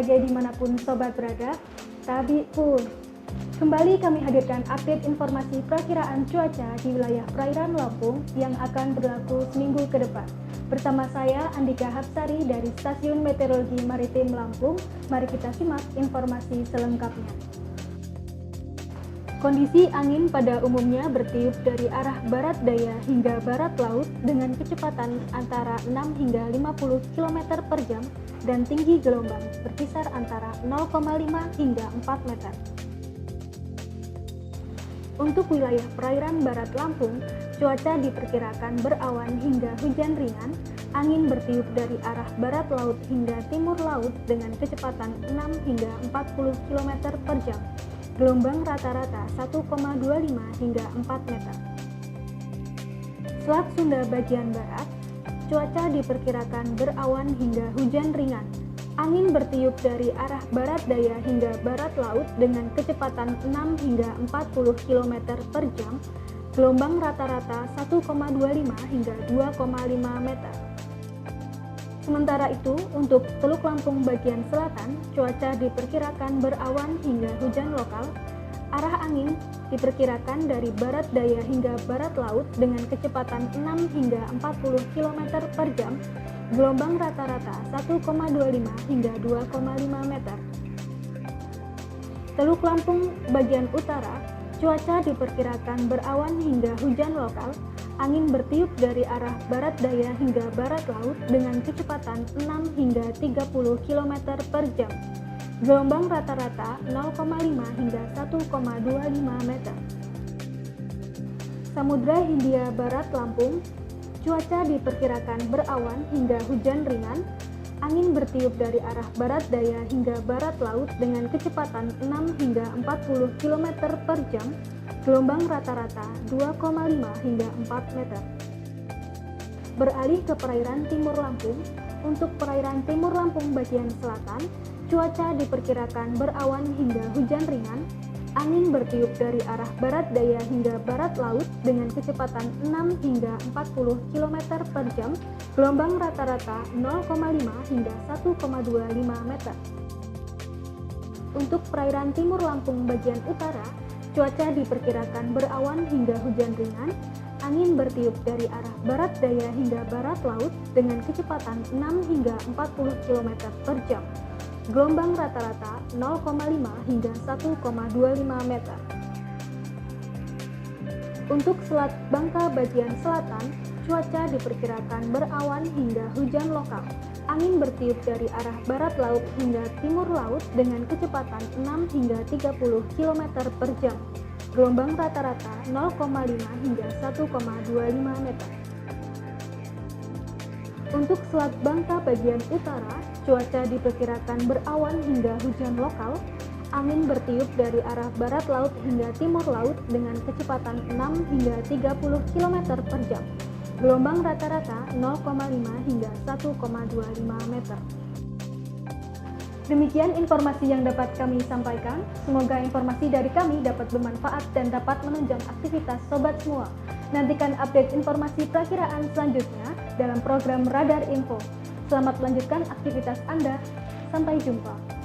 saja dimanapun sobat berada, Tabi pun. Kembali kami hadirkan update informasi perakiraan cuaca di wilayah perairan Lampung yang akan berlaku seminggu ke depan. Bersama saya Andika Hapsari dari Stasiun Meteorologi Maritim Lampung. Mari kita simak informasi selengkapnya. Kondisi angin pada umumnya bertiup dari arah barat daya hingga barat laut dengan kecepatan antara 6 hingga 50 km per jam dan tinggi gelombang berkisar antara 0,5 hingga 4 meter. Untuk wilayah perairan barat Lampung, cuaca diperkirakan berawan hingga hujan ringan, angin bertiup dari arah barat laut hingga timur laut dengan kecepatan 6 hingga 40 km per jam. Gelombang rata-rata 1,25 hingga 4 meter. Selat Sunda bagian barat, cuaca diperkirakan berawan hingga hujan ringan. Angin bertiup dari arah barat daya hingga barat laut dengan kecepatan 6 hingga 40 km per jam. Gelombang rata-rata 1,25 hingga 2,5 meter. Sementara itu, untuk Teluk Lampung bagian selatan, cuaca diperkirakan berawan hingga hujan lokal. Arah angin diperkirakan dari barat daya hingga barat laut dengan kecepatan 6 hingga 40 km per jam. Gelombang rata-rata 1,25 hingga 2,5 meter. Teluk Lampung bagian utara, cuaca diperkirakan berawan hingga hujan lokal. Angin bertiup dari arah barat daya hingga barat laut dengan kecepatan 6 hingga 30 km per jam. Gelombang rata-rata 0,5 hingga 1,25 meter. Samudra Hindia Barat Lampung, cuaca diperkirakan berawan hingga hujan ringan. Angin bertiup dari arah barat daya hingga barat laut dengan kecepatan 6 hingga 40 km per jam. Gelombang rata-rata 2,5 hingga 4 meter. Beralih ke perairan timur Lampung, untuk perairan timur Lampung bagian selatan, cuaca diperkirakan berawan hingga hujan ringan. Angin bertiup dari arah barat daya hingga barat laut dengan kecepatan 6 hingga 40 km per jam. Gelombang rata-rata 0,5 hingga 1,25 meter. Untuk perairan timur Lampung bagian utara, cuaca diperkirakan berawan hingga hujan ringan. Angin bertiup dari arah barat daya hingga barat laut dengan kecepatan 6 hingga 40 km per jam. Gelombang rata-rata 0,5 hingga 1,25 meter. Untuk Selat Bangka bagian selatan, cuaca diperkirakan berawan hingga hujan lokal. Angin bertiup dari arah barat laut hingga timur laut dengan kecepatan 6 hingga 30 km per jam. Gelombang rata-rata 0,5 hingga 1,25 meter. Untuk Selat Bangka bagian utara, cuaca diperkirakan berawan hingga hujan lokal. Angin bertiup dari arah barat laut hingga timur laut dengan kecepatan 6 hingga 30 km per jam. Gelombang rata-rata 0,5 hingga 1,25 meter. Demikian informasi yang dapat kami sampaikan. Semoga informasi dari kami dapat bermanfaat dan dapat menunjang aktivitas sobat semua. Nantikan update informasi perakiraan selanjutnya dalam program Radar Info. Selamat melanjutkan aktivitas Anda. Sampai jumpa.